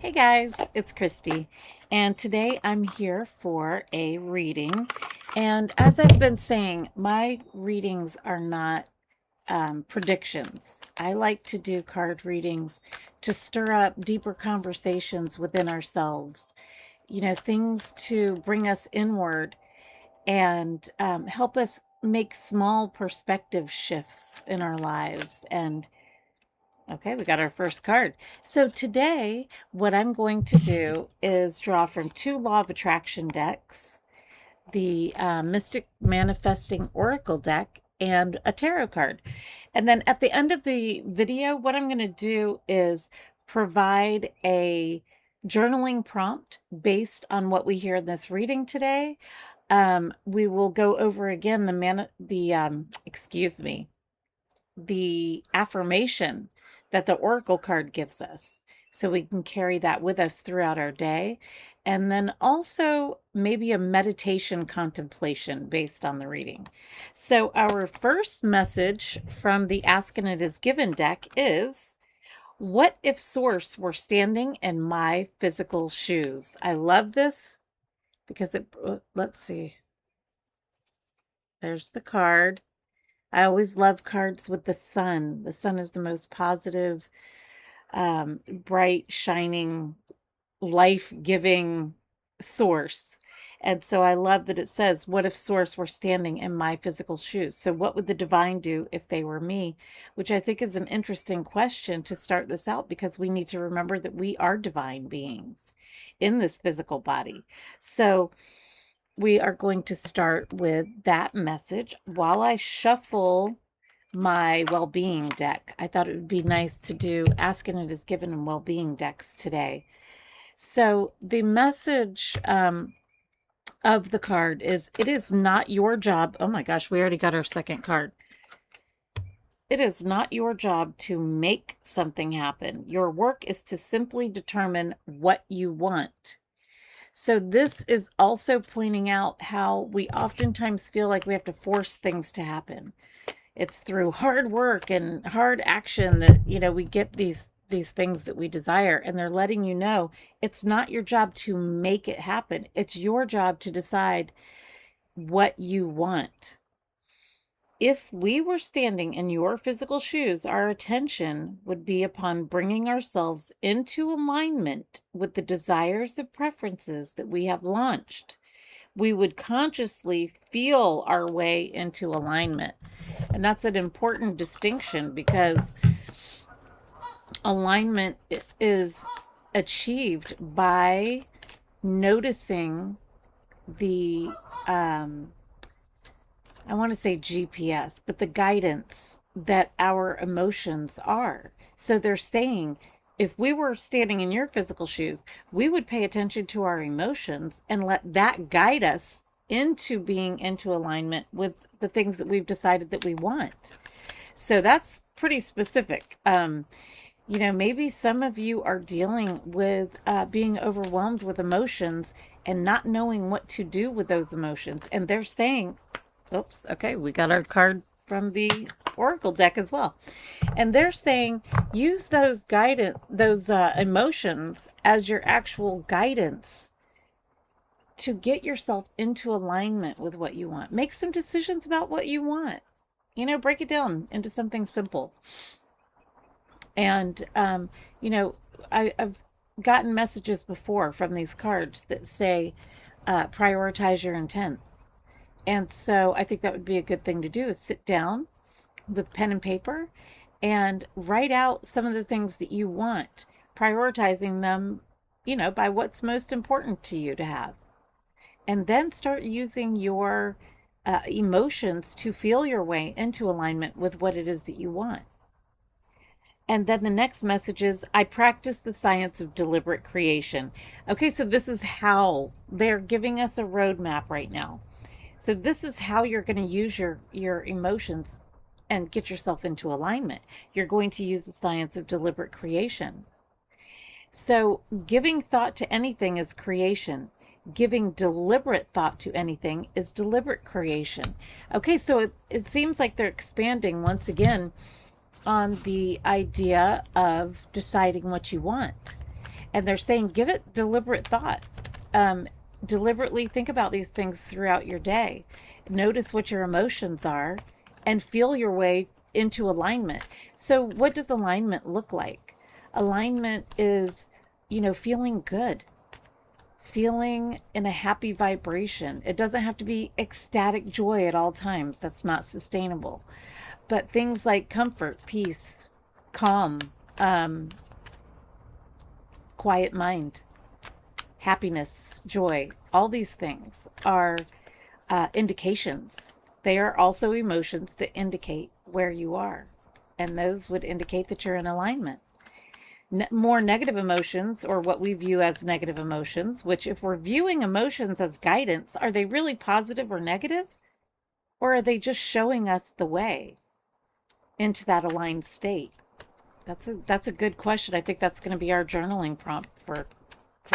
Hey guys, it's Christy, and today I'm here for a reading. And as I've been saying, my readings are not predictions. I like to do card readings to stir up deeper conversations within ourselves, things to bring us inward and help us make small perspective shifts in our lives. And okay, we got our first card. So today, what I'm going to do is draw from two Law of Attraction decks, the Mystic Manifesting Oracle deck, and a tarot card. And then at the end of the video, what I'm going to do is provide a journaling prompt based on what we hear in this reading today. We will go over again the affirmation that the Oracle card gives us, so we can carry that with us throughout our day. And then also maybe a meditation contemplation based on the reading. So our first message from the Ask and It Is Given deck is, what if Source were standing in my physical shoes? I love this because let's see, there's the card. I always love cards with the sun. The sun is the most positive, bright, shining, life-giving source. And so I love that it says, what if Source were standing in my physical shoes? So what would the divine do if they were me? Which I think is an interesting question to start this out, because we need to remember that we are divine beings in this physical body. So we are going to start with that message while I shuffle my well-being deck. I thought it would be nice to do Ask and It Is Given and well-being decks today. So the message of the card is, it is not your job. Oh my gosh, we already got our second card. It is not your job to make something happen. Your work is to simply determine what you want. So this is also pointing out how we oftentimes feel like we have to force things to happen. It's through hard work and hard action that, we get these things that we desire. And they're letting you know it's not your job to make it happen. It's your job to decide what you want. If we were standing in your physical shoes, our attention would be upon bringing ourselves into alignment with the desires and preferences that we have launched. We would consciously feel our way into alignment. And that's an important distinction, because alignment is achieved by noticing the I want to say GPS, but the guidance that our emotions are. So they're saying, if we were standing in your physical shoes, we would pay attention to our emotions and let that guide us into being into alignment with the things that we've decided that we want. So that's pretty specific. Maybe some of you are dealing with being overwhelmed with emotions and not knowing what to do with those emotions. And they're saying, oops, okay, we got our card from the Oracle deck as well. And they're saying, use those emotions as your actual guidance to get yourself into alignment with what you want. Make some decisions about what you want. Break it down into something simple. And, I've gotten messages before from these cards that say, prioritize your intent. And so I think that would be a good thing to do, is sit down with pen and paper and write out some of the things that you want, prioritizing them, by what's most important to you to have. And then start using your emotions to feel your way into alignment with what it is that you want. And then the next message is, I practice the science of deliberate creation. Okay, so this is how they're giving us a roadmap right now. So this is how you're going to use your emotions and get yourself into alignment. You're going to use the science of deliberate creation. So giving thought to anything is creation. Giving deliberate thought to anything is deliberate creation. Okay, so it seems like they're expanding once again on the idea of deciding what you want. And they're saying, give it deliberate thought. Deliberately think about these things throughout your day. Notice what your emotions are and feel your way into alignment. So, what does alignment look like? Alignment is, feeling good, feeling in a happy vibration. It doesn't have to be ecstatic joy at all times. That's not sustainable. But things like comfort, peace, calm, um, quiet mind, happiness, joy, all these things are indications. They are also emotions that indicate where you are. And those would indicate that you're in alignment. More negative emotions, or what we view as negative emotions, which, if we're viewing emotions as guidance, are they really positive or negative? Or are they just showing us the way into that aligned state? That's a good question. I think that's going to be our journaling prompt for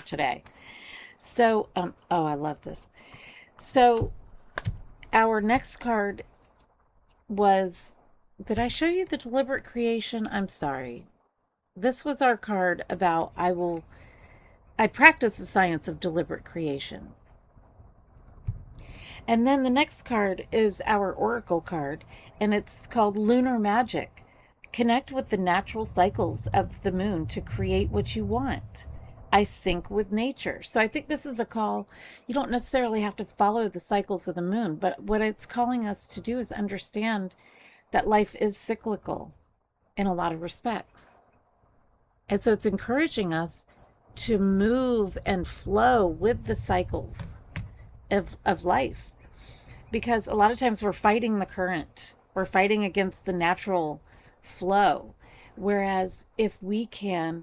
today. So, oh, I love this. So, our next card was, did I show you the deliberate creation? I'm sorry. This was our card about, I practice the science of deliberate creation. And then the next card is our oracle card, and it's called Lunar Magic. Connect with the natural cycles of the moon to create what you want. I sync with nature. So I think this is a call. You don't necessarily have to follow the cycles of the moon, but what it's calling us to do is understand that life is cyclical in a lot of respects. And so it's encouraging us to move and flow with the cycles of life. Because a lot of times we're fighting the current. We're fighting against the natural flow. Whereas if we can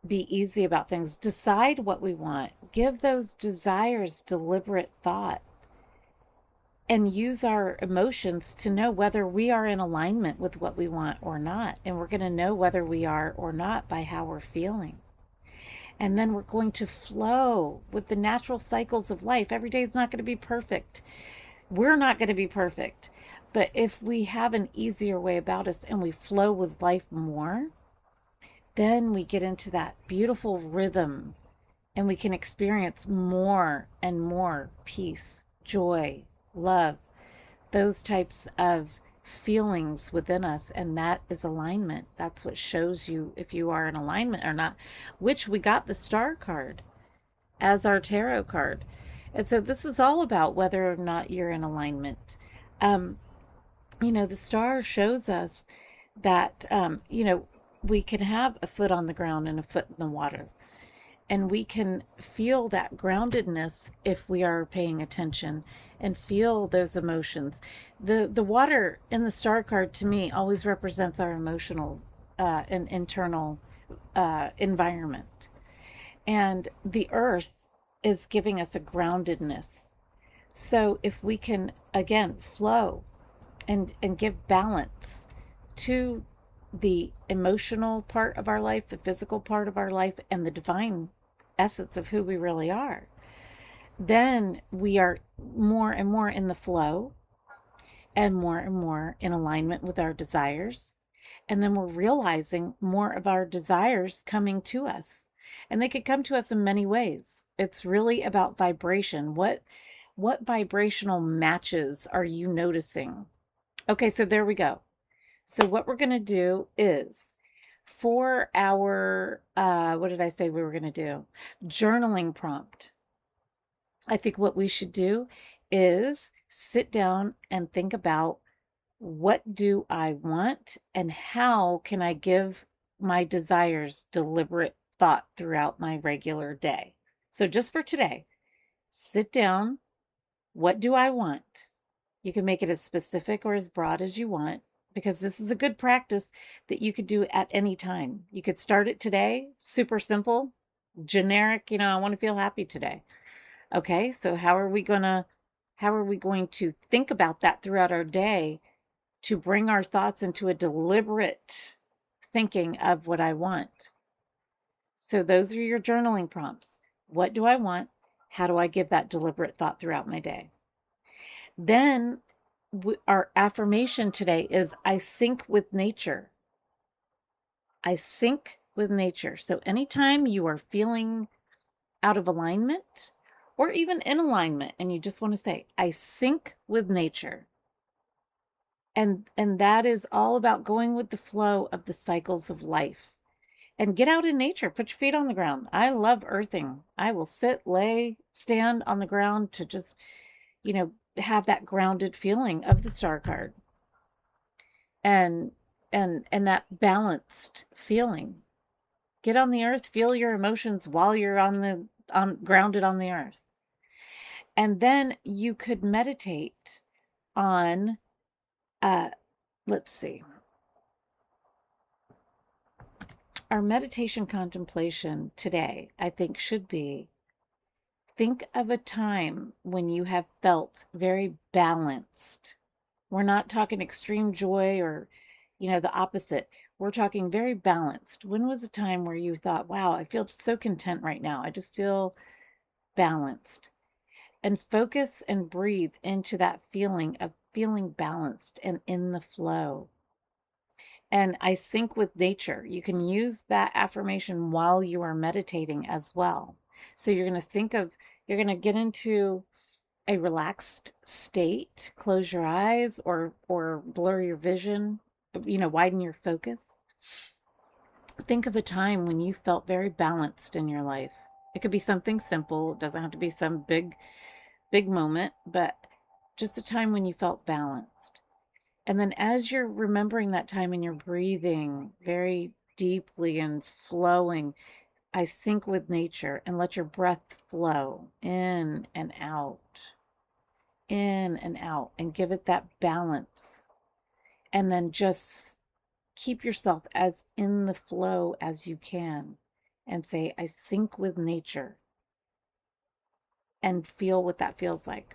be easy about things, decide what we want, give those desires deliberate thought, and use our emotions to know whether we are in alignment with what we want or not. And we're going to know whether we are or not by how we're feeling. And then we're going to flow with the natural cycles of life. Every day is not going to be perfect. We're not going to be perfect. But if we have an easier way about us and we flow with life more, then we get into that beautiful rhythm and we can experience more and more peace, joy, love, those types of feelings within us. And that is alignment. That's what shows you if you are in alignment or not, which we got the star card as our tarot card. And so this is all about whether or not you're in alignment. The star shows us that, we can have a foot on the ground and a foot in the water. And we can feel that groundedness if we are paying attention and feel those emotions. The water in the star card, to me, always represents our emotional and internal environment. And the earth is giving us a groundedness. So if we can, again, flow and give balance to the emotional part of our life, the physical part of our life, and the divine essence of who we really are, then we are more and more in the flow and more in alignment with our desires. And then we're realizing more of our desires coming to us. And they could come to us in many ways. It's really about vibration. What vibrational matches are you noticing? Okay, so there we go. So what we're going to do is, for our, what did I say we were going to do? Journaling prompt. I think what we should do is sit down and think about, what do I want and how can I give my desires deliberate thought throughout my regular day? So just for today, sit down. What do I want? You can make it as specific or as broad as you want, because this is a good practice that you could do at any time. You could start it today, super simple, generic, I want to feel happy today. Okay, so how are we going to think about that throughout our day to bring our thoughts into a deliberate thinking of what I want? So those are your journaling prompts. What do I want? How do I give that deliberate thought throughout my day? Then our affirmation today is, I sync with nature. I sync with nature. So anytime you are feeling out of alignment or even in alignment and you just want to say, I sync with nature. And that is all about going with the flow of the cycles of life. And get out in nature, put your feet on the ground. I love earthing. I will sit, lay, stand on the ground to just, have that grounded feeling of the star card. And that balanced feeling. Get on the earth, feel your emotions while you're grounded on the earth. And then you could meditate on let's see. Our meditation contemplation today, I think, should be, think of a time when you have felt very balanced. We're not talking extreme joy or, the opposite. We're talking very balanced. When was a time where you thought, wow, I feel so content right now. I just feel balanced. And focus and breathe into that feeling of feeling balanced and in the flow. And I sync with nature. You can use that affirmation while you are meditating as well. So you're going to get into a relaxed state, close your eyes or blur your vision, widen your focus. Think of a time when you felt very balanced in your life. It could be something simple. It doesn't have to be some big moment, but just a time when you felt balanced. And then as you're remembering that time and you're breathing very deeply and flowing, I sync with nature and let your breath flow in and out, and give it that balance. And then just keep yourself as in the flow as you can and say, I sync with nature, and feel what that feels like.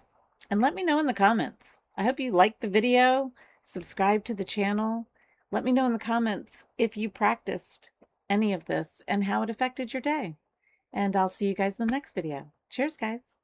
And let me know in the comments. I hope you liked the video. Subscribe to the channel. Let me know in the comments if you practiced any of this and how it affected your day. And I'll see you guys in the next video. Cheers, guys.